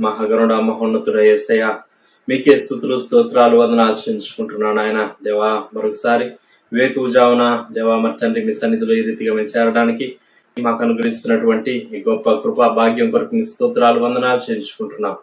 మహాగరుడ మహోన్నతుడ యేసయ్య, మీకే స్తుతులు స్తోత్రాలు వందనాలు చెల్లించుకుంటున్నాను ఆయన. దేవా, మరొకసారి వేకువజామున దేవా మరి తండ్రి మీ సన్నిధిలో ఈ రీతిగా మేము చేరడానికి మాకు అనుగ్రహిస్తున్నటువంటి ఈ గొప్ప కృపా భాగ్యం కొరకు మీ స్తోత్రాలు వందనాలు చెల్లించుకుంటున్నాం.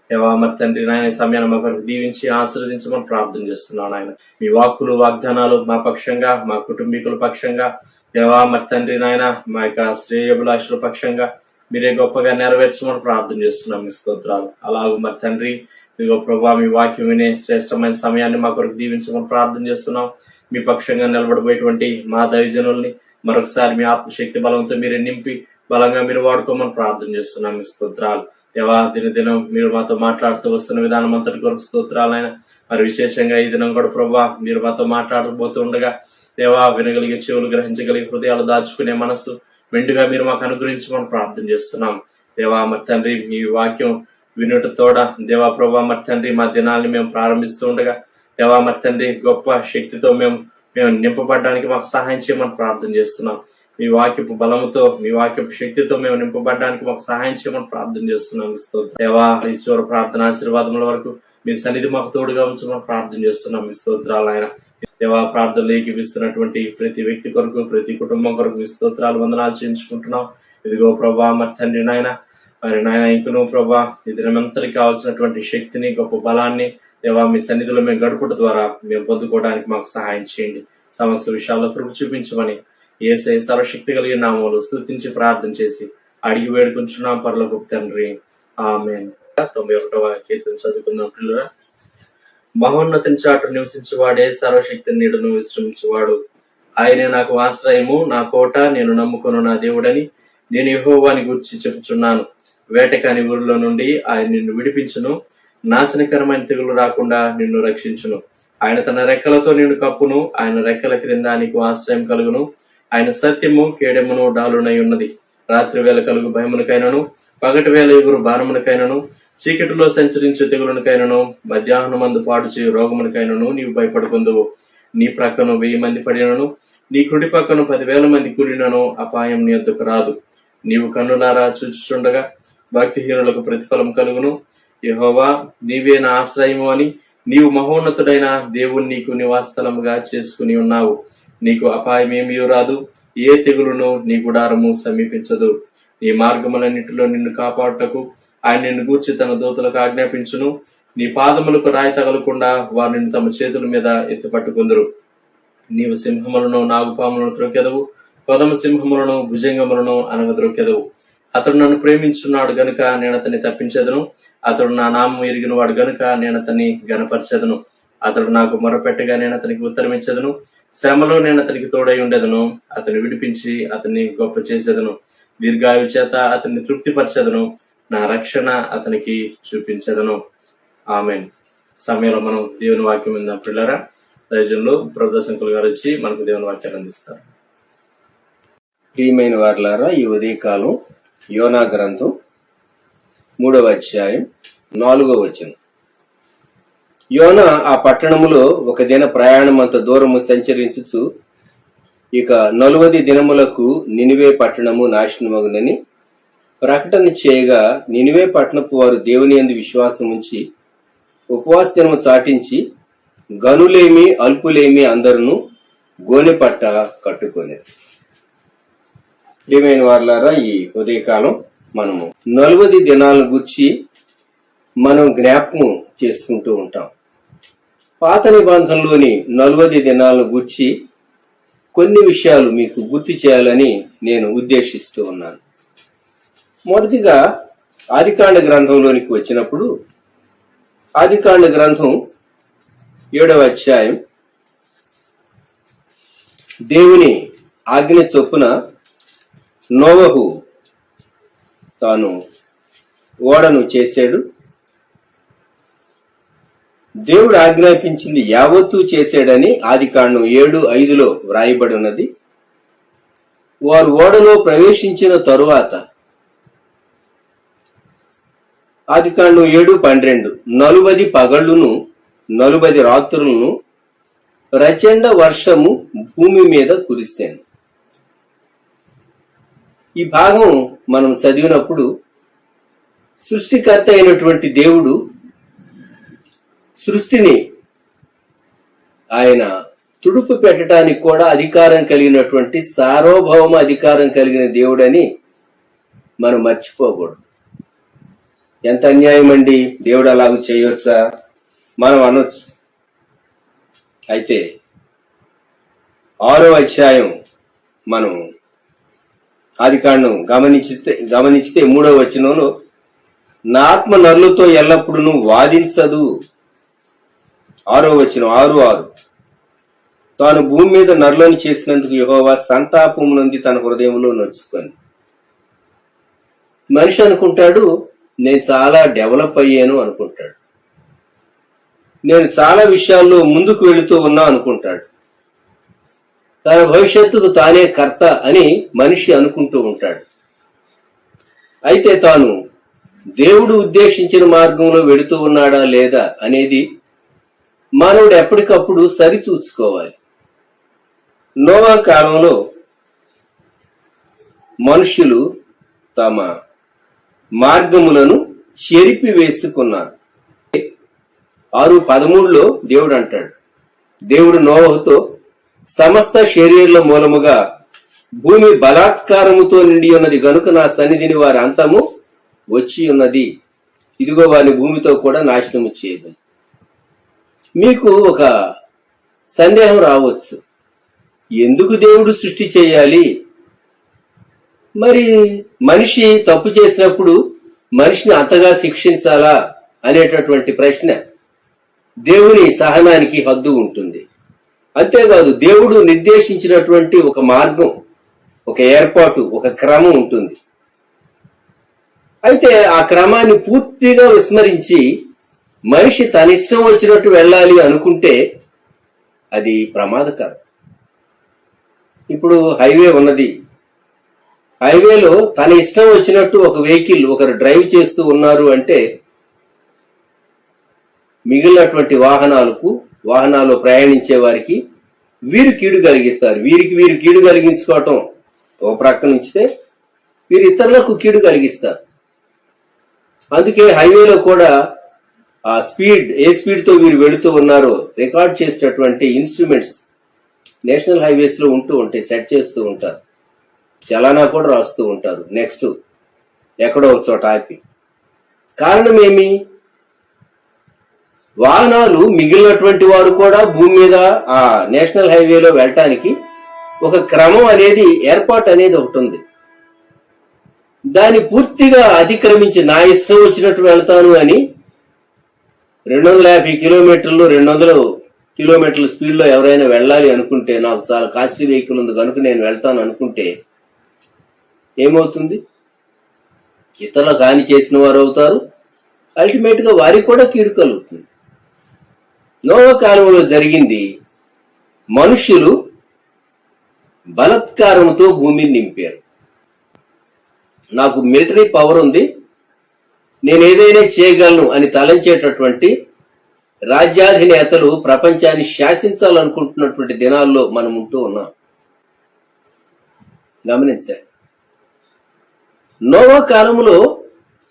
దేవా మరి తండ్రి నాయన సమయాన్ని మా కొరకు దీవించి ఆశీర్వదించమని ప్రార్థన చేస్తున్నాను ఆయన. మీ వాక్కులు వాగ్దానాలు మా పక్షంగా, మా కుటుంబీకుల పక్షంగా, దేవా మరి తండ్రి నాయన మా యొక్క శ్రేయోభిలాషుల పక్షంగా మీరే గొప్పగా నెరవేర్చమని ప్రార్థన చేస్తున్నాం. మీ స్తోత్రాలు. అలాగూ మరి తండ్రి మీ ప్రభావ మీ వాక్యం వినే శ్రేష్టమైన సమయాన్ని మా కొరకు దీవించమని ప్రార్థన చేస్తున్నాం. మీ పక్షంగా నిలబడిపోయేటువంటి మా దైవజనుల్ని మరొకసారి మీ ఆత్మశక్తి బలంతో మీరే నింపి బలంగా మీరు వాడుకోమని ప్రార్థన చేస్తున్నాం. మీ స్తోత్రాలు. దేవా, దినదినం మీరు మాతో మాట్లాడుతూ వస్తున్న విధానం అంతటి కొరకు స్తోత్రాలైనా మరి విశేషంగా ఈ దినం కూడా ప్రభావ మీరు మాతో మాట్లాడబోతూ ఉండగా దేవా, వినగలిగే చెవులు, గ్రహించగలిగే హృదయాలు, దాచుకునే మనస్సు మెండుగా మీరు మాకు అనుగ్రహించమని ప్రార్థన చేస్తున్నాం. దేవా మరి తండ్రి మీ వాక్యం వినుటతోడ దేవా ప్రభా మరి తండ్రి మా దినాన్ని మేము ప్రారంభిస్తూ ఉండగా దేవా మరి తండ్రి గొప్ప శక్తితో మేము నింపబడడానికి మాకు సహాయం చేయమని ప్రార్థన చేస్తున్నాం. మీ వాక్యపు బలముతో, మీ వాక్యపు శక్తితో మేము నింపబడడానికి మాకు సహాయం చేయమని ప్రార్థన చేస్తున్నాం. దేవా, ఈ చివరి ప్రార్థన ఆశీర్వాదముల వరకు మీ సన్నిధి మాకు తోడుగా ఉంచమని ప్రార్థన చేస్తున్నాం. మీ స్తోత్రాలు ఆయన. దేవా, ప్రార్థనలు ఏకీపిస్తున్నటువంటి ప్రతి వ్యక్తి కొరకు, ప్రతి కుటుంబం కొరకు మీ స్తోత్రాలు వందనాలు చేయించుకుంటున్నాం. ఇదిగో ప్రభా మరి తండ్రి నాయన మరి నాయన ఇంకను ప్రభా ఈ దినమంతటికి కావాల్సినటువంటి శక్తిని, గొప్ప బలాన్ని దేవా మీ సన్నిధిలో మేము గడుపుట ద్వారా మేము పొందుకోవడానికి మాకు సహాయం చేయండి. సమస్త విషయాల్లో కృప చూపించమని యేసయ్య సర్వశక్తి కలిగిన నామములో స్తుతించి ప్రార్థన చేసి అడిగి వేడుకుంటున్నాం పరలోకపు తండ్రి. ఆమేన్. 91వ కీర్తన చదువుకుందాం పిల్లరా. మహోన్నతిని చాటు నివసించువాడే సర్వశక్తి నీడను విశ్రమించువాడు. ఆయనే నాకు ఆశ్రయము, నా కోట, నేను నమ్ముకున్న నా దేవుడని నేను యెహోవాని గూర్చి చెప్పుచున్నాను. వేటకాని ఊరిలో నుండి ఆయన నిన్ను విడిపించును, నాశనకరమైన తెగులు రాకుండా నిన్ను రక్షించును. ఆయన తన రెక్కలతో నిన్ను కప్పును, ఆయన రెక్కల క్రింద నీకు ఆశ్రయం కలుగును. ఆయన సత్యము కేడెమును డాలునై ఉన్నది. రాత్రి వేళ కలుగు భయమునకైనను, పగటి వేళ ఎగురు బాణమునకైనను, చీకటిలో సంచరించే తెగులునికైనను, మధ్యాహ్నమందు పాడు చేయు రోగమునకైనను నీవు భయపడుకుందువు. నీ ప్రక్కను 1000 మంది పడినను, నీ కుడి పక్కను 10,000 మంది కూలినను అపాయం నీ వద్దకు రాదు. నీవు కన్నులారా చూచుచుండగా భక్తిహీనులకు ప్రతిఫలం కలుగును. యెహోవా, నీవే నా ఆశ్రయము అని నీవు మహోన్నతుడైన దేవుని నీకు నివాసస్థలముగా చేసుకుని ఉన్నావు. నీకు అపాయమేమీ రాదు, ఏ తెగులును నీ గుడారము సమీపించదు. నీ మార్గములన్నిటిలో నిన్ను కాపాడుటకు ఆయన నిన్ను గూర్చి తన దూతలకు ఆజ్ఞాపించును. నీ పాదములకు రాయి తగలకుండా వారు నిన్ను తమ చేతుల మీద ఎత్తిపట్టుకుందరు. నీవు సింహములను, నాగుపాములను త్రొక్కెదవు, కొదమ సింహములను, భుజంగములను అనగద్రొక్కెదవు. అతడు నన్ను ప్రేమించున్నాడు గనుక నేను అతన్ని తప్పించెదను. అతడు నా నామం ఎరిగిన వాడు గనుక నేను అతన్ని గనపరచెదను. అతడు నాకు మొరపెట్టగా నేను అతనికి ఉత్తరమిచ్చెదను. శ్రమలో నేను అతనికి తోడై ఉండెదను. అతన్ని విడిపించి అతన్ని గొప్ప చేసేదను. దీర్ఘాయువు చేత అతన్ని తృప్తిపరచెదను. నా రక్షణ అతనికి చూపించెదను. ఆమేన్. సమయంలో మనం దేవుని వాక్యం విందాం పిల్లరా. దైవజనులు ప్రదర్శకులు గారు వచ్చి మనకు దేవుని వాక్యాన్ని అందిస్తారు. ప్రియమైన వారలారా, ఈ ఉదయకాలం యోనా గ్రంథం 3వ అధ్యాయం 4వ వచనం. యోనా ఆ పట్టణములో ఒక దిన ప్రయాణం అంత దూరము సంచరించుచు ఇక 40 దినములకు నినివే పట్టణము నాశనమగునని ప్రకటన చేయగా, నినివే పట్టణపు వారు దేవుని యందు విశ్వాసం ఉంచి ఉపవాస దినము చాటించి గనులేమి అల్పులేమి అందరును గోనె పట్ట కట్టుకొనేది. ప్రియమైన వారలారా, ఈ ఉదయకాలం మనము 40 దినాల గురించి మనం జ్ఞాపకం చేసుకుంటూ ఉంటాం. పాత నిబంధనలోని 40 దినాల గురించి కొన్ని విషయాలు మీకు గుర్తు చేయాలని నేను ఉద్దేశిస్తూ ఉన్నాను. మొదటిగా ఆదికాండ గ్రంథంలోనికి వచ్చినప్పుడు, ఆదికాండ గ్రంథం 7వ అధ్యాయం దేవుని ఆజ్ఞ చొప్పున నోవహు తాను ఓడను చేశాడు. దేవుడు ఆజ్ఞాపించింది యావత్తూ చేశాడని ఆదికాండం 7:5 వ్రాయబడి ఉన్నది. వారు ఓడలో ప్రవేశించిన తరువాత ఆదికాండం 7:12 40 పగళ్లును 40 రాత్రులను ప్రచండ వర్షము భూమి మీద కురిశాను. ఈ భాగం మనం చదివినప్పుడు సృష్టికర్త అయినటువంటి దేవుడు సృష్టిని ఆయన తుడుపు పెట్టడానికి కూడా అధికారం కలిగినటువంటి సార్వభౌమ అధికారం కలిగిన దేవుడని మనం మర్చిపోకూడదు. ఎంత అన్యాయం అండి, దేవుడు అలాగ చేయొచ్చా మనం అనొచ్చు. అయితే 6వ అధ్యాయం మనం ఆదికాండం గమనించితే 3వ వచనంలో, నా ఆత్మ నరులతో ఎల్లప్పుడూ వాదించదు. 6వ వచనం 6:6, తాను భూమి మీద నరులను చేసినందుకు యెహోవా సంతాపం నుండి తన హృదయంలో నొచ్చుకొని. మనిషి అనుకుంటాడు నేను చాలా డెవలప్ అయ్యాను అనుకుంటాడు, నేను చాలా విషయాల్లో ముందుకు వెళుతూ ఉన్నా అనుకుంటాడు, తన భవిష్యత్తుకు తానే కర్త అని మనిషి అనుకుంటూ ఉంటాడు. అయితే తాను దేవుడు ఉద్దేశించిన మార్గంలో వెళుతూ ఉన్నాడా లేదా అనేది మానవుడు ఎప్పటికప్పుడు సరిచూసుకోవాలి. నోవా కాలంలో మనుషులు తమ మార్గములను చెరిపి వేసుకున్నారు. 6:13లో దేవుడు అంటాడు, దేవుడు నోవహుతో, సమస్త శరీరుల మూలముగా భూమి బలాత్కారముతో నిండి ఉన్నది గనుక నా సన్నిధిని వారి అంతము వచ్చి ఉన్నది, ఇదిగో వారిని భూమితో కూడా నాశనము చేయదు. మీకు ఒక సందేహం రావచ్చు, ఎందుకు దేవుడు సృష్టి చేయాలి? మరి మనిషి తప్పు చేసినప్పుడు మనిషిని అంతగా శిక్షించాలా అనేటటువంటి ప్రశ్న. దేవుని సహనానికి హద్దు ఉంటుంది. అంతేకాదు, దేవుడు నిర్దేశించినటువంటి ఒక మార్గం, ఒక ఏర్పాటు, ఒక క్రమం ఉంటుంది. అయితే ఆ క్రమాన్ని పూర్తిగా విస్మరించి మనిషి తన ఇష్టం వచ్చినట్టు వెళ్ళాలి అనుకుంటే అది ప్రమాదకరం. ఇప్పుడు హైవే ఉన్నది, హైవేలో తన ఇష్టం వచ్చినట్టు ఒక వెహికల్ ఒకరు డ్రైవ్ చేస్తూ ఉన్నారు అంటే మిగిలినటువంటి వాహనాలు ప్రయాణించే వారికి వీరు కీడు కలిగిస్తారు. వీరు కీడు కలిగించుకోవటం ఒక ప్రక్క నుంచితే వీరు ఇతరులకు కీడు కలిగిస్తారు. అందుకే హైవేలో కూడా ఆ ఏ స్పీడ్ తో వీరు వెళుతూ ఉన్నారో రికార్డ్ చేసేటటువంటి ఇన్స్ట్రుమెంట్స్ నేషనల్ హైవేస్ లో ఉంటూ ఉంటాయి, సెట్ చేస్తూ ఉంటారు, చలానా కూడా రాస్తూ ఉంటారు. నెక్స్ట్ ఎక్కడో ఒక చోట ఆపి. కారణం ఏమి? వాహనాలు మిగిలినటువంటి వారు కూడా భూమి మీద ఆ నేషనల్ హైవేలో వెళ్ళటానికి ఒక క్రమం అనేది, ఏర్పాటు అనేది ఒకటి ఉంది. దాన్ని పూర్తిగా అతిక్రమించి నా ఇష్టం వచ్చినట్టు వెళ్తాను అని 250 కిలోమీటర్లు 200 కిలోమీటర్ల స్పీడ్ లో ఎవరైనా వెళ్ళాలి అనుకుంటే, నాకు చాలా కాస్ట్లీ వెహికల్ ఉంది కనుక నేను వెళ్తాను అనుకుంటే ఏమవుతుంది? ఇతరులకు హాని చేసిన వారు అవుతారు, అల్టిమేట్ గా వారికి కూడా కీడు కలుగుతుంది. నోవా కాలంలో జరిగింది, మనుషులు బలాత్కారంతో భూమిని నింపారు. నాకు మిలిటరీ పవర్ ఉంది, నేను ఏదైనా చేయగలను అని తలంచేటటువంటి రాజ్యాధినేతలు ప్రపంచాన్ని శాసించాలనుకుంటున్నటువంటి దినాల్లో మనం ఉంటూ ఉన్నాం. గమనించండి, నోవా కాలంలో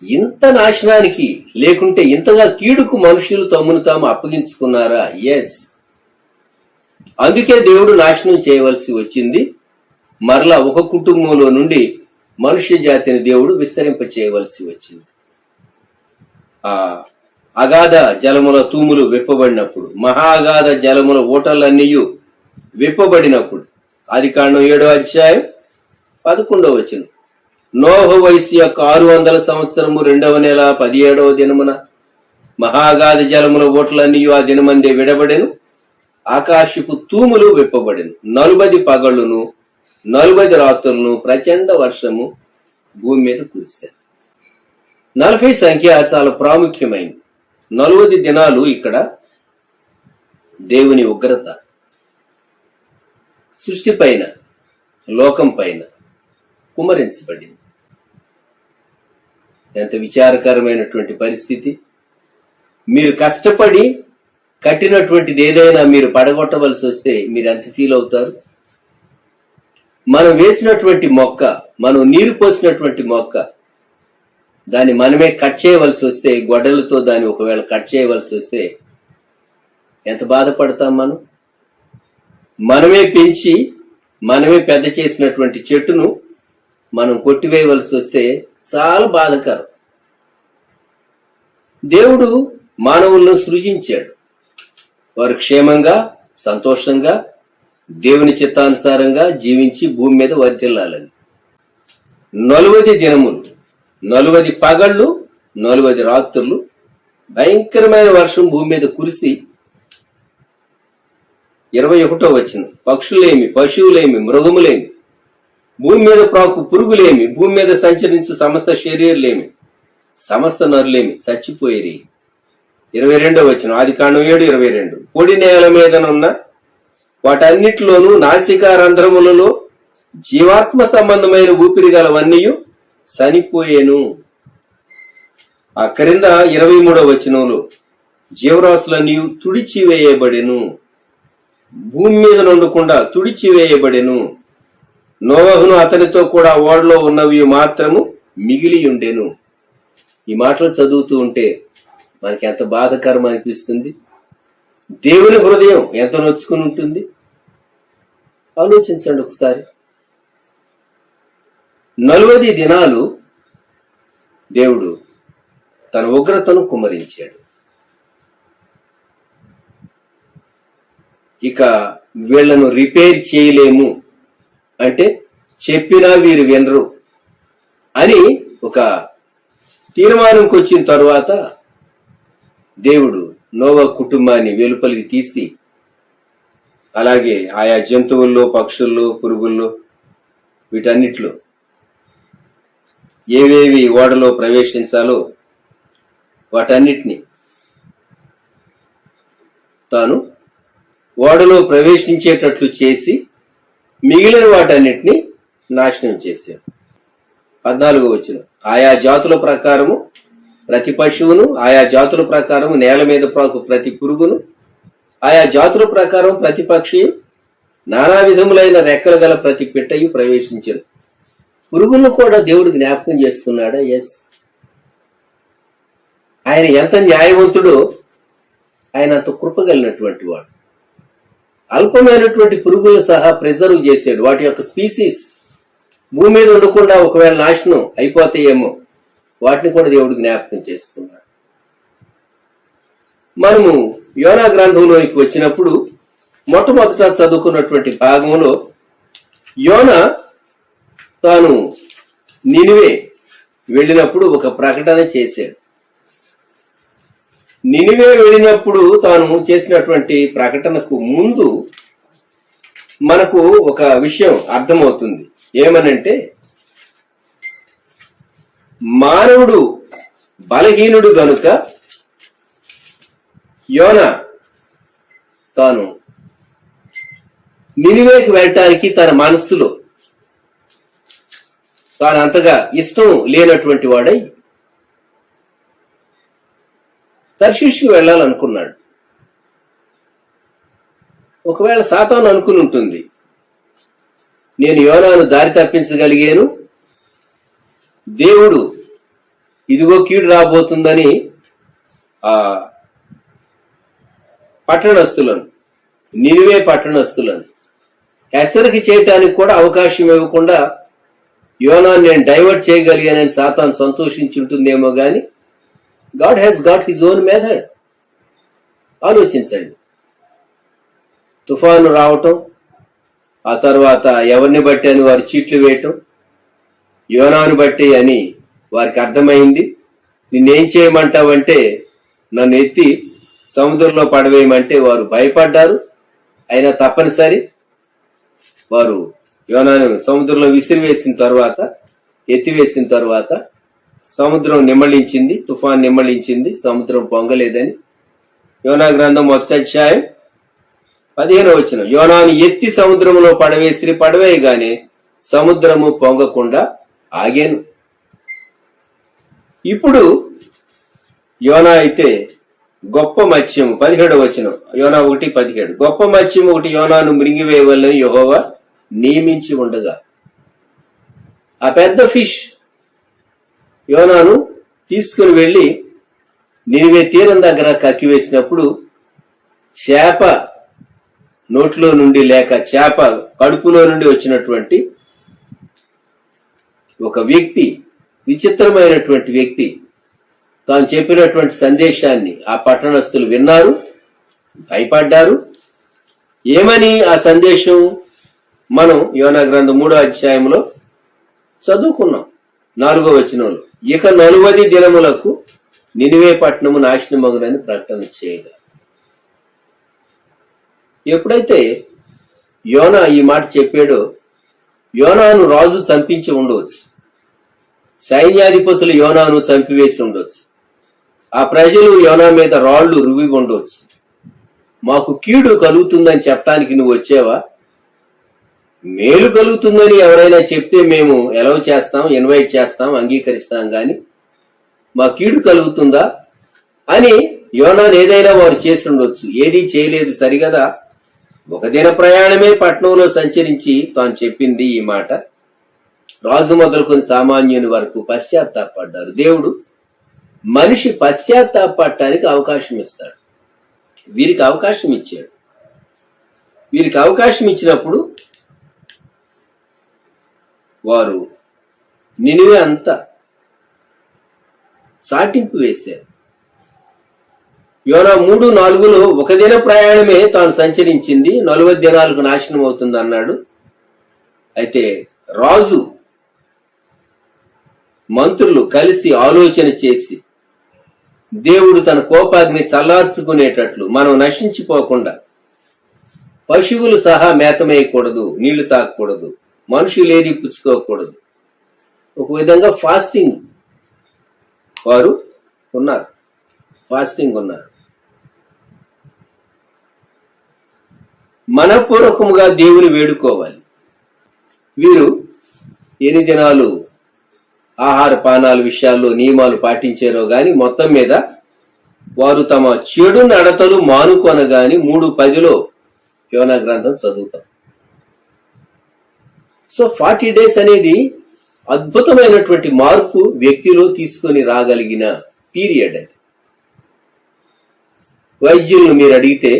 ఇంత నాశనానికి లేకుంటే ఇంతగా కీడుకు మనుషులు తమ్మును తాము అప్పగించుకున్నారా? ఎస్. అందుకే దేవుడు నాశనం చేయవలసి వచ్చింది. మరలా ఒక కుటుంబంలో నుండి మనుష్య జాతిని దేవుడు విస్తరింప చేయవలసి వచ్చింది. ఆ అగాధ జలముల తూములు విప్పబడినప్పుడు, మహాగాధ జలముల ఊటలన్నీ విప్పబడినప్పుడు, ఆదికాండం 7వ అధ్యాయం 11వ వచనం, నోహు వయస్సు యొక్క 600 సంవత్సరము 2వ నెల 17వ దినమున మహాగాధ జలముల ఊటలన్నీ ఆ దినమందే విడబడెను, ఆకాశపు తూములు విప్పబడెను, 40 పగళ్ళును 40 రాత్రులను ప్రచండ వర్షము భూమి మీద కురిశారు. 40 సంఖ్య చాలా ప్రాముఖ్యమైంది. 40 దినాలు ఇక్కడ దేవుని ఉగ్రత సృష్టి పైన, లోకం పైన కుమ్మరించబడింది. ఎంత విచారకరమైనటువంటి పరిస్థితి. మీరు కష్టపడి కట్టినటువంటిది ఏదైనా మీరు పడగొట్టవలసి వస్తే మీరు ఎంత ఫీల్ అవుతారు? మనం వేసినటువంటి మొక్క, మనం నీరు పోసినటువంటి మొక్క దాన్ని మనమే కట్ చేయవలసి వస్తే, గొడ్డలతో దాన్ని ఒకవేళ కట్ చేయవలసి వస్తే ఎంత బాధపడతాం మనం? మనమే పెంచి మనమే పెద్ద చేసినటువంటి చెట్టును మనం కొట్టివేయవలసి వస్తే చాలా బాధకరం. దేవుడు మానవులను సృజించాడు, వారు క్షేమంగా సంతోషంగా దేవుని చిత్తానుసారంగా జీవించి భూమి మీద వర్ధిల్లాలని. 40 దినములు, 40 పగళ్ళు, 40 రాత్రులు భయంకరమైన వర్షం భూమి మీద కురిసి 21వ వచనం, పక్షులేమి, పశువులేమి, మృగములేమి, భూమి మీద ప్రాకు పురుగులేమి, భూమి మీద సంచరించు సమస్త శరీరులేమి, సమస్త నరులేమి చచ్చిపోయేరి. 22వ వచనం, ఆదికాండం 7:22, పొడి నేల మీదనున్న వాటన్నిటిలోనూ నాసికా రంధ్రములలో జీవాత్మ సంబంధమైన ఊపిరి గలవన్నీ చనిపోయేను. ఆ క్రింద 23వ వచనంలో జీవరాశులన్నీ తుడిచివేయబడెను, భూమి మీద నుండకుండా తుడిచివేయబడెను. నోవహును అతనితో కూడా ఓడలో ఉన్నవి మాత్రము మిగిలి ఉండెను. ఈ మాటలు చదువుతూ ఉంటే మనకి ఎంత బాధకరం అనిపిస్తుంది. దేవుని హృదయం ఎంత నొచ్చుకుని ఉంటుంది ఆలోచించండి ఒకసారి. 40 దినాలు దేవుడు తన ఉగ్రతను కుమ్మరించాడు. ఇక వీళ్లను రిపేర్ చేయలేము అంటే, చెప్పినా వీరు వినరు అని ఒక తీర్మానంకి వచ్చిన తరువాత దేవుడు నోవా కుటుంబాన్ని వెలుపలికి తీసి, అలాగే ఆయా జంతువుల్లో, పక్షుల్లో, పురుగుల్లో, వీటన్నిటిలో ఏవేవి ఓడలో ప్రవేశించాలో వాటన్నిటిని తాను ఓడలో ప్రవేశించేటట్లు చేసి మిగిలిన వాటన్నిటిని నాశనం చేశాడు. 14వ వచనం, ఆయా జాతుల ప్రకారము ప్రతి పశువును, ఆయా జాతుల ప్రకారము నేల మీద ప్రాకు ప్రతి పురుగును, ఆయా జాతుల ప్రకారం ప్రతి పక్షి, నానా విధములైన రెక్కలు గల ప్రతి పిట్టయు ప్రవేశించారు. పురుగులను కూడా దేవుడు జ్ఞాపకం చేసుకున్నాడా? ఎస్. ఆయన ఎంత న్యాయవంతుడో, ఆయన అంత కృపగలిగినటువంటి వాడు. అల్పమైనటువంటి పురుగులు సహా ప్రిజర్వ్ చేశాడు. వాటి యొక్క స్పీసీస్ భూమి మీద ఉండకుండా ఒకవేళ నాశనం అయిపోతాయేమో, వాటిని కూడా దేవుడు జ్ఞాపకం చేసుకున్నాడు. మనము యోనా గ్రంథంలోనికి వచ్చినప్పుడు మొట్టమొదట చదువుకున్నటువంటి భాగంలో యోనా తాను నినివే వెళ్ళినప్పుడు ఒక ప్రకటన చేశాడు. నినివే వెళ్ళినప్పుడు తాను చేసినటువంటి ప్రకటనకు ముందు మనకు ఒక విషయం అర్థమవుతుంది. ఏమనంటే, మానవుడు బలహీనుడు గనుక యోనా తాను నినివేకి వెళ్ళటానికి తన మనస్సులో తాను అంతగా ఇష్టం లేనటువంటి వాడై తర్షీషుకు వెళ్ళాలనుకున్నాడు. ఒకవేళ సాతాను అనుకుని ఉంటుంది, నేను యోనాను దారి తప్పించగలిగాను, దేవుడు ఇదిగో కీడు రాబోతుందని ఆ పట్టణస్తులను, నినివే పట్టణస్తులను హెచ్చరిక చేయటానికి కూడా అవకాశం ఇవ్వకుండా యోనాను నేను డైవర్ట్ చేయగలిగానని సాతాను సంతోషించి ఉంటుందేమో గాని, God has got his own method. ఆలోచించండి. తుఫాను రావటం, ఆ తర్వాత ఎవరిని బట్టి అని వారు చీట్లు వేయటం, యోనాను బట్టి అని వారికి అర్థమైంది. నిన్నేం చేయమంటావంటే నన్ను ఎత్తి సముద్రంలో పడవేయమంటే వారు భయపడ్డారు. అయినా తప్పనిసరి వారు యోనాను సముద్రంలో విసిరివేసిన తర్వాత, ఎత్తివేసిన తర్వాత సముద్రం నిమ్మళించింది, తుఫాన్ నిమ్మళించింది, సముద్రం పొంగలేదని. యోనా గ్రంథం 1:15 వచనం, యోనాను ఎత్తి సముద్రంలో పడవేయగానే సముద్రము పొంగకుండా ఆగాను. ఇప్పుడు యోనా అయితే గొప్ప మత్స్యము, 17వ వచనం, యోనా 1:17, గొప్ప మత్స్యము ఒకటి యోనాను మృంగివేయవలెనని యెహోవా నియమించి ఉండగా, ఆ పెద్ద ఫిష్ యోనాను తీసుకుని వెళ్లి నినివే తీరం దగ్గర కక్కివేసినప్పుడు చేప నోట్లో నుండి లేక చేప కడుపులో నుండి వచ్చినటువంటి ఒక వ్యక్తి, విచిత్రమైనటువంటి వ్యక్తి తాను చెప్పినటువంటి సందేశాన్ని ఆ పట్టణస్థులు విన్నారు, భయపడ్డారు. ఏమని ఆ సందేశం మనం యోనా గ్రంథం 3వ అధ్యాయంలో చదువుకున్నాం. 4వ వచనంలో, ఇక 40 దినములకు నినివే పట్టణము నాశనమగునని ప్రకటన చేయగా. ఎప్పుడైతే యోనా ఈ మాట చెప్పాడో, యోనాను రాజు చంపించి ఉండవచ్చు, సైన్యాధిపతులు యోనాను చంపివేసి ఉండవచ్చు, ఆ ప్రజలు యోనా మీద రాళ్లు రువి ఉండవచ్చు. మాకు కీడు కలుగుతుందని చెప్పడానికి నువ్వు వచ్చావా? మేలు కలుగుతుందని ఎవరైనా చెప్తే మేము ఎలవ్ చేస్తాం, ఇన్వైట్ చేస్తాం, అంగీకరిస్తాం, గాని మా కీడు కలుగుతుందా అని యోనాను ఏదైనా వారు చేసి ఉండొచ్చు. ఏదీ చేయలేదు సరిగదా. ఒక దిన ప్రయాణమే పట్టణంలో సంచరించి తాను చెప్పింది ఈ మాట. రాజు మొదలుకొని సామాన్యుని వరకు పశ్చాత్తాపడ్డారు. దేవుడు మనిషి పశ్చాత్తాపడటానికి అవకాశం ఇస్తాడు. వీరికి అవకాశం ఇచ్చాడు. వీరికి అవకాశం ఇచ్చినప్పుడు వారు నినివే అంతా చాటింపు వేశారు. యోనా 3:4లో ఒక దిన ప్రయాణమే తాను సంచరించింది, 40 దినాలకు నాశనం అవుతుంది అన్నాడు. అయితే రాజు మంత్రులు కలిసి ఆలోచన చేసి దేవుడు తన కోపాగ్ని చల్లార్చుకునేటట్లు మనం నశించిపోకుండా పశువులు సహా మేతమేయకూడదు, నీళ్లు తాగకూడదు, మనుషులు ఏది పుచ్చుకోకూడదు. ఒక విధంగా ఫాస్టింగ్ వారు ఉన్నారు, ఫాస్టింగ్ ఉన్నారు. మనపూర్వకముగా దేవుని వేడుకోవాలి. వీరు ఎన్ని దినాలు ఆహార పానాల విషయాల్లో నియమాలు పాటించారో గాని మొత్తం మీద వారు తమ చెడు నడతలు మానుకొనగాని 3:10లో యోనా గ్రంథం చదువుతాం. సో 40 డేస్ అనేది అద్భుతమైనటువంటి మార్పు వ్యక్తిలో తీసుకొని రాగలిగిన పీరియడ్ అది. వైద్యులను మీరు అడిగితే,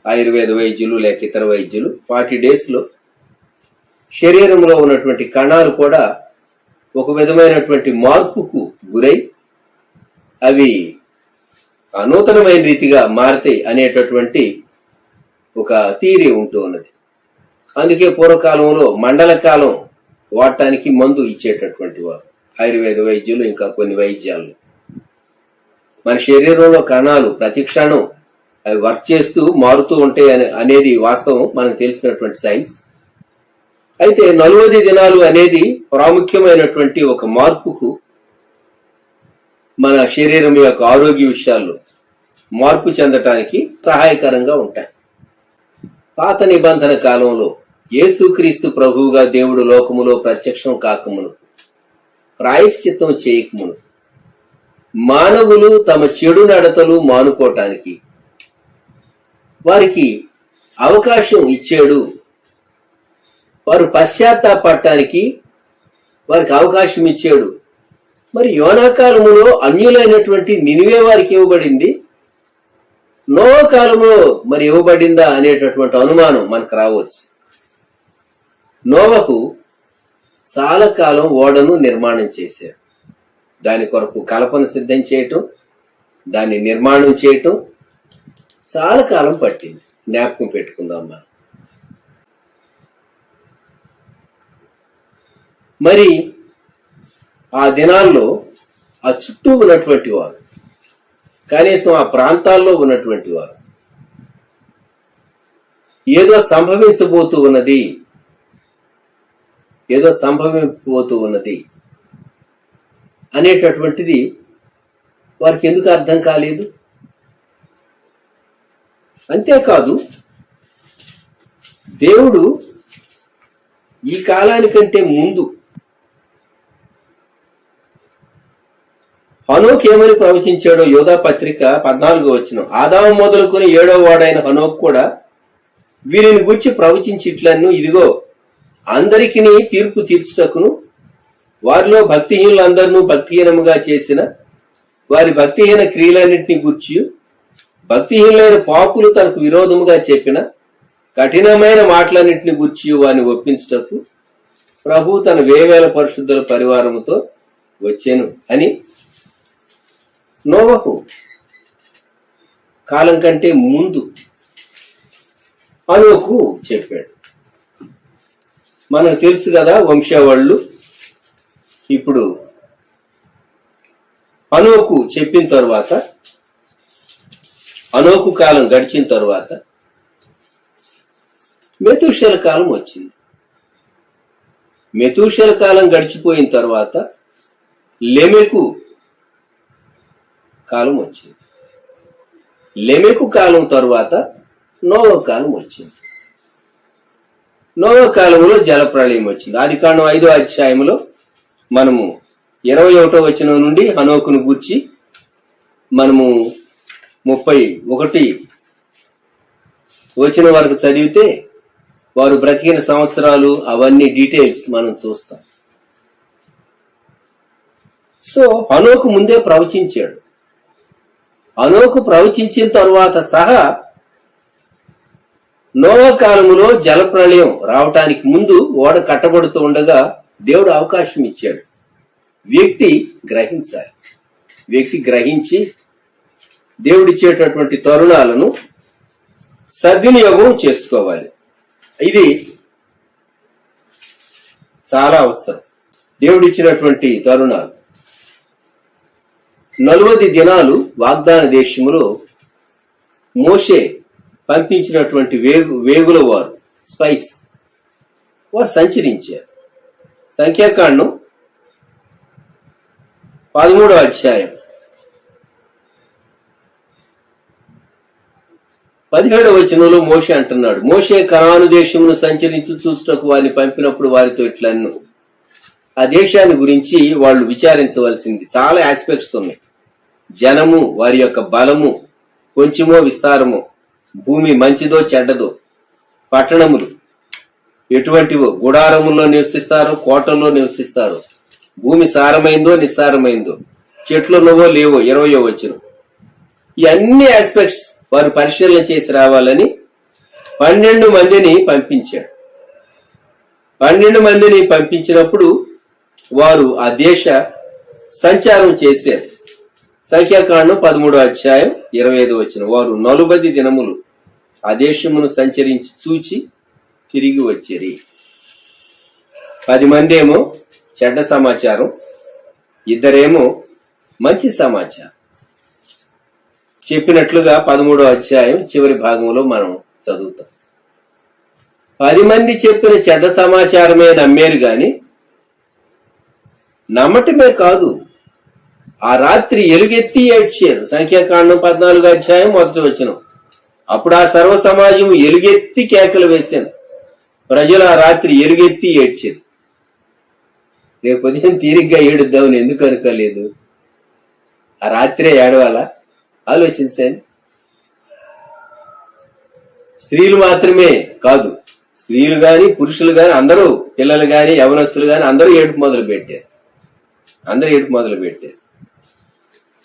ఆయుర్వేద వైద్యులు లేక ఇతర వైద్యులు 40 డేస్ లో శరీరంలో ఉన్నటువంటి కణాలు కూడా ఒక విధమైనటువంటి మార్పుకు గురై అవి నూతనమైన రీతిగా మారతాయి అనేటటువంటి ఒక థియరీ ఉంటూ ఉన్నది. అందుకే పూర్వకాలంలో మండల కాలం వాడటానికి మందు ఇచ్చేటటువంటి వారు ఆయుర్వేద వైద్యులు, ఇంకా కొన్ని వైద్యాలు. మన శరీరంలో కణాలు ప్రతి క్షణం అవి వర్క్ చేస్తూ మారుతూ ఉంటాయి అనేది వాస్తవం, మనకు తెలిసినటువంటి సైన్స్. అయితే 40 దినాలు అనేది ప్రాముఖ్యమైనటువంటి ఒక మార్పుకు, మన శరీరం యొక్క ఆరోగ్య విషయాల్లో మార్పు చెందటానికి సహాయకరంగా ఉంటాయి. పాత నిబంధన కాలంలో యేసుక్రీస్తు ప్రభువుగా దేవుడు లోకములో ప్రత్యక్షం కాకమును, ప్రాయశ్చిత్తం చేయకమును, మానవులు తమ చెడు నడతలు మానుకోవటానికి వారికి అవకాశం ఇచ్చాడు. వారు పశ్చాత్తాపడటానికి వారికి అవకాశం ఇచ్చాడు. మరి యోనా కాలములో అన్యులైనటువంటి నినివే వారికి ఇవ్వబడింది, నోవా కాలంలో మరి ఇవ్వబడిందా అనేటటువంటి అనుమానం మనకు రావచ్చు. నోవకు చాలా కాలం ఓడను నిర్మాణం చేశారు. దాని కొరకు కల్పన సిద్ధం చేయటం, దాన్ని నిర్మాణం చేయటం చాలా కాలం పట్టింది. జ్ఞాపకం పెట్టుకుందాం మనం. మరి ఆ దినాల్లో ఆ చుట్టూ ఉన్నటువంటి వారు, కనీసం ఆ ప్రాంతాల్లో ఉన్నటువంటి వారు ఏదో సంభవించబోతూ ఉన్నది, ఏదో సంభవించబోతూ ఉన్నది అనేటటువంటిది వారికి ఎందుకు అర్థం కాలేదు? అంతేకాదు, దేవుడు ఈ కాలానికంటే ముందు హనోక్ ఏమని ప్రవచించాడో యోధా పత్రిక 14వ వచనం, ఆదాము మొదలుకొని 7వ వాడైన హనోక్ కూడా వీరిని గురించి ప్రవచించిట్లను, ఇదిగో అందరికిని తీర్పు తీర్చుటకును వారిలో భక్తిహీనులందరినూ భక్తిహీనముగా చేసిన వారి భక్తిహీన క్రియలన్నింటినీ గూర్చి భక్తిహీనులైన పాపులు తనకు విరోధముగా చెప్పిన కఠినమైన మాటలన్నింటినీ గూర్చి వారిని ఒప్పించుటకు ప్రభు తన వేవేల పరిశుద్ధుల పరివారముతో వచ్చెను అని నోవహు కాలం కంటే ముందు హనోకు చెప్పాడు. మనకు తెలుసు కదా వంశావళులు. ఇప్పుడు హనోకు చెప్పిన తర్వాత, హనోకు కాలం గడిచిన తర్వాత మెతూషెల కాలం వచ్చింది. మెతూషెల కాలం గడిచిపోయిన తర్వాత లెమెకు కాలం వచ్చింది. లెమెకు కాలం తర్వాత నోవహు కాలం వచ్చింది. నోవహు కాలంలో జలప్రళయం వచ్చింది. ఆదికాండం 5వ అధ్యాయంలో మనము 21వ వచనం నుండి హనోకును గూర్చి మనము 31 వచనం వరకు చదివితే వారు బ్రతికిన సంవత్సరాలు అవన్నీ డీటెయిల్స్ మనం చూస్తాం. సో హనోకు ముందే ప్రవచించాడు. హనోకు ప్రవచించిన తరువాత సహా నోవహు కాలములో జలప్రళయం రావటానికి ముందు ఓడ కట్టబడుతూ ఉండగా దేవుడు అవకాశం ఇచ్చాడు. వ్యక్తి గ్రహించాలి. వ్యక్తి గ్రహించి దేవుడిచ్చేటటువంటి తరుణాలను సద్వినియోగం చేసుకోవాలి. ఇది చాలా అవసరం. దేవుడిచ్చినటువంటి తరుణాలు 40 దినాలు వాగ్దాన దేశములో మోషే పంపించినటువంటి వేగుల వారు స్పైస్ వారు సంచరించారు. సంఖ్యాకాండం 13వ అధ్యాయం 17వ వచనంలో మోషే అంటున్నాడు, మోషే కనాను దేశమును సంచరించి చూసుటకు వారిని పంపినప్పుడు వారితో ఇట్లన్ను. ఆ దేశాన్ని గురించి వాళ్ళు విచారించవలసింది చాలా ఆస్పెక్ట్స్ ఉన్నాయి. జనము, వారి యొక్క బలము, కొంచెమో విస్తారమో, భూమి మంచిదో చెడ్డదో, పట్టణములు ఎటువంటివో, గుడారముల్లో నివసిస్తారో కోటల్లో నివసిస్తారో, భూమి సారమైందో నిస్సారమైందో, చెట్లు నువ్వో లేవో 20వ వచనం. ఈ అన్ని ఆస్పెక్ట్స్ వారు పరిశీలన చేసి రావాలని 12 మందిని పంపించాడు. 12 మందిని పంపించినప్పుడు వారు ఆ దేశ సంచారం చేశారు. సంఖ్యాకాండం 13వ అధ్యాయం 25వ వచనం. వారు 40 దినములు ఆ దేశమును సంచరించి చూచి తిరిగి వచ్చిరి. 10 మంది ఏమో చెడ్డ సమాచారం, 2 మంచి సమాచారం చెప్పినట్లుగా 13వ అధ్యాయం చివరి భాగంలో మనం చదువుతాం. 10 మంది చెప్పిన చెడ్డ సమాచారమే నమ్మారు గాని నమ్మటమే కాదు, ఆ రాత్రి ఎలుగెత్తి ఏడ్చారు. సంఖ్యాకాండం 14వ అధ్యాయం 1వ వచనం. అప్పుడు ఆ సర్వ సమాజం ఎలుగెత్తి కేకలు వేశాను. ప్రజలు ఆ రాత్రి ఎలుగెత్తి ఏడ్చారు. రేపు ఉదయం తీరిగ్గా ఏడుద్దామని ఎందుకు అనుకోలేదు? ఆ రాత్రే ఏడవాలా? ఆలోచించండి. స్త్రీలు మాత్రమే కాదు, స్త్రీలు గాని పురుషులు గాని అందరూ, పిల్లలు గాని యవనస్తులు గాని అందరూ ఏడుపు మొదలు పెట్టారు.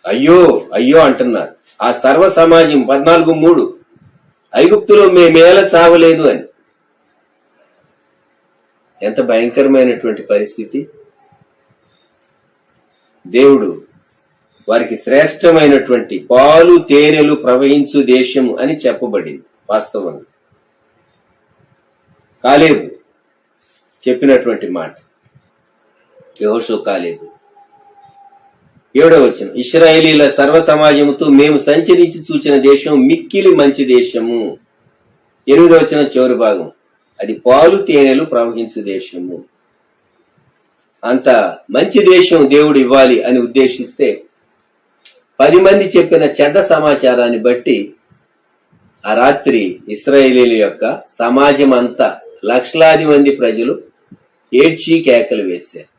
అయ్యో అయ్యో అంటున్నారు. ఆ సర్వ సమాజం 14:3 ఐగుప్తులో మేమేలా చావలేదు అని. ఎంత భయంకరమైనటువంటి పరిస్థితి. దేవుడు వారికి శ్రేష్టమైనటువంటి పాలు తేనెలు ప్రవహించు దేశము అని చెప్పబడింది. వాస్తవంగా కాలేబు చెప్పినటువంటి మాట. యెహోషువ కాలేబు 7వ వచనం. ఇశ్రాయేలీల సర్వ సమాజముతో మేము సంచరించి చూచిన దేశం మిక్కిలి మంచి దేశము. 8వ వచనం చివరి భాగం. అది పాలు తేనెలు ప్రవహించు దేశము. అంత మంచి దేశం దేవుడు ఇవ్వాలి అని ఉద్దేశిస్తే 10 మంది చెప్పిన చెడ్డ సమాచారాన్ని బట్టి ఆ రాత్రి ఇశ్రాయేలీల యొక్క సమాజం అంతా లక్షలాది మంది ప్రజలు ఏడ్చి కేకలు వేశారు.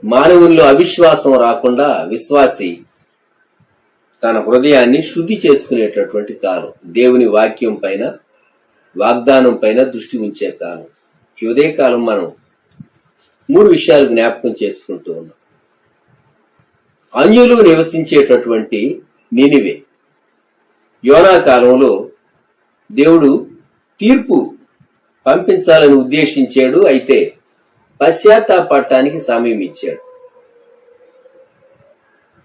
మానవుల్లో అవిశ్వాసం రాకుండా విశ్వాసి తన హృదయాన్ని శుద్ధి చేసుకునేటటువంటి కాలం. దేవుని వాక్యం పైన, వాగ్దానం పైన దృష్టి ఉంచే కాలం. ఈ ఉదయకాలం మనం 3 విషయాలు జ్ఞాపకం చేసుకుంటూ ఉన్నాం. అన్యులు నివసించేటటువంటి నినివే. యోనా కాలంలో దేవుడు తీర్పు పంపించాలని ఉద్దేశించాడు. అయితే పశ్చాత్తాపడటానికి సమయం ఇచ్చాడు.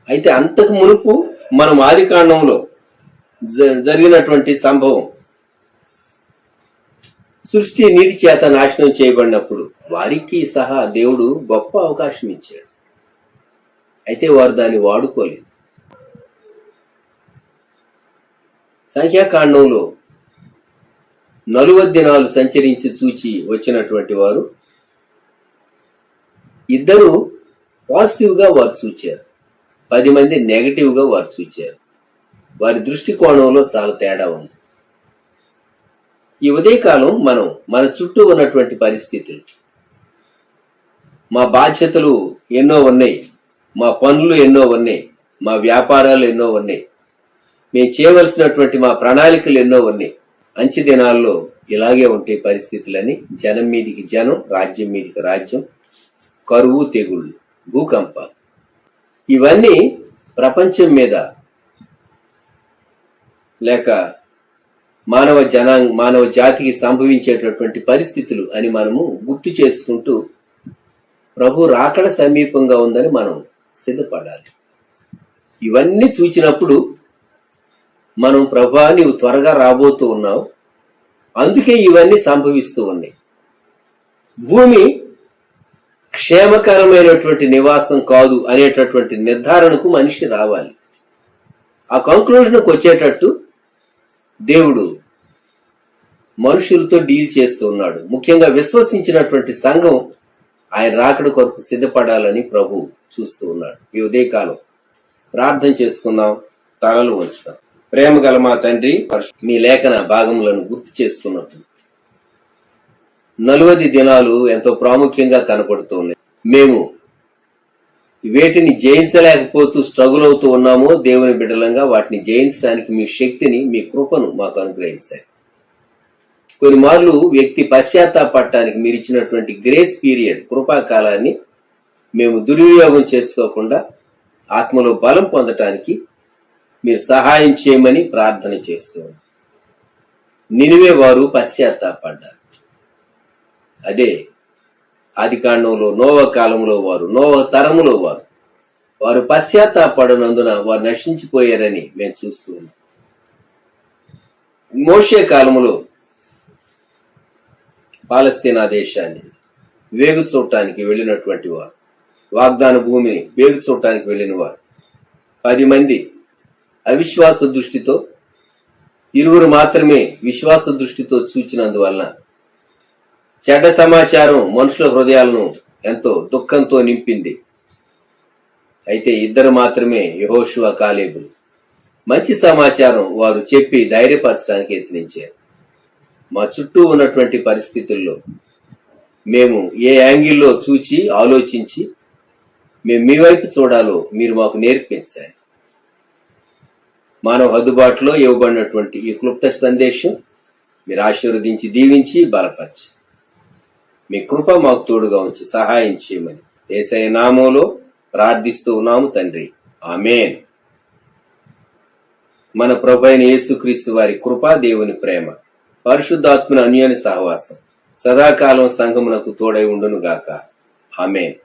అయితే అంతకు మునుపు మనం ఆదికాండంలో జరిగినటువంటి సంభవం, సృష్టి నీటి చేత నాశనం చేయబడినప్పుడు వారికి సహా దేవుడు గొప్ప అవకాశం ఇచ్చాడు. అయితే వారు దాన్ని వాడుకోలేదు. సంఖ్యాకాండంలో 40 దినాలు సంచరించి చూచి వచ్చినటువంటి వారు ఇద్దరు పాజిటివ్ గా వారు చూచారు, 10 మంది నెగటివ్ గా వారు చూచారు. వారి దృష్టికోణంలో చాలా తేడా ఉంది. ఈ ఉదయకాలం మనం మన చుట్టూ ఉన్నటువంటి పరిస్థితులు, మా బాధ్యతలు ఎన్నో ఉన్నాయి, మా పనులు ఎన్నో ఉన్నాయి, మా వ్యాపారాలు ఎన్నో ఉన్నాయి, మేము చేయవలసినటువంటి మా ప్రణాళికలు ఎన్నో ఉన్నాయి. అంచె దినాల్లో ఇలాగే ఉంటాయి పరిస్థితులని. జనం మీదికి జనం, రాజ్యం మీదికి రాజ్యం, కరువు, తెగుళ్ళు, భూకంపాలు, ఇవన్నీ ప్రపంచం మీద లేక మానవ జాతికి సంభవించేటటువంటి పరిస్థితులు అని మనము గుర్తు చేసుకుంటూ ప్రభు రాకడ సమీపంగా ఉందని మనం సిద్ధపడాలి. ఇవన్నీ చూచినప్పుడు మనం ప్రభా నీవు త్వరగా రాబోతూ ఉన్నావు, అందుకే ఇవన్నీ సంభవిస్తూ ఉన్నాయి. భూమి క్షేమకరమైనటువంటి నివాసం కాదు అనేటటువంటి నిర్ధారణకు మనిషి రావాలి. ఆ కంక్లూజన్కు వచ్చేటట్టు దేవుడు మనుషులతో డీల్ చేస్తూ ఉన్నాడు. ముఖ్యంగా విశ్వసించినటువంటి సంఘం ఆయన రాకడ కొరకు సిద్ధపడాలని ప్రభు చూస్తూ ఉన్నాడు. ఈ ఉదయకాలం ప్రార్థన చేసుకుందాం, తలలు వంచుతాం. ప్రేమ గల మా తండ్రి, మీ లేఖన భాగములను గుర్తు చేసుకున్నప్పుడు 40 దినాలు ఎంతో ప్రాముఖ్యంగా కనపడుతూ ఉన్నాయి. మేము వేటిని జయించలేకపోతూ స్ట్రగుల్ అవుతూ ఉన్నామో దేవుని బిడ్డలంగా వాటిని జయించడానికి మీ శక్తిని, మీ కృపను మాకు అనుగ్రహించారు. కొన్ని మార్లు వ్యక్తి పశ్చాత్తాపడటానికి మీరు ఇచ్చినటువంటి గ్రేస్ పీరియడ్, కృపాకాలాన్ని మేము దుర్వినియోగం చేసుకోకుండా ఆత్మలో బలం పొందటానికి మీరు సహాయం చేయమని ప్రార్థన చేస్తున్నాం. నినివే వారు పశ్చాత్తాపడ్డారు. అదే ఆదికాండంలో నోవహు కాలంలో నోవహు తరములో వారు పశ్చాత్తాపడనందున వారు నశించిపోయారని మేము చూస్తూ ఉన్నాం. మోషే కాలంలో పాలస్తీనా దేశాన్ని వేగు చూడటానికి వెళ్ళినటువంటి వారు, వాగ్దాన భూమిని వేగు చూడటానికి వెళ్ళిన వారు 10 మంది అవిశ్వాస దృష్టితో, 2 మాత్రమే విశ్వాస దృష్టితో చూచినందువలన చెడ్డ సమాచారం మనుషుల హృదయాలను ఎంతో దుఃఖంతో నింపింది. అయితే 2 మాత్రమే యెహోషువ, కాలేబులు మంచి సమాచారం వారు చెప్పి ధైర్యపరచడానికి యత్నించారు. మా చుట్టూ ఉన్నటువంటి పరిస్థితుల్లో మేము ఏ యాంగిల్లో చూచి ఆలోచించి మేము మీ వైపు చూడాలో మీరు మాకు నేర్పించాలి. మానవ హద్దుబాటులో ఇవ్వబడినటువంటి ఈ క్లుప్త సందేశం మీరు ఆశీర్వదించి, దీవించి, బలపరిచి మీ కృప మాకు తోడుగా ఉంచి సహాయం చేయమని యేసయ్య నామములో ప్రార్థిస్తూ ఉన్నాము తండ్రి, ఆమేన్. మన ప్రభువైన యేసుక్రీస్తు వారి కృప, దేవుని ప్రేమ, పరిశుద్ధాత్మల అన్యోన్య సహవాసం సదాకాలం సంఘమునకు తోడై ఉండును గాక. ఆమేన్.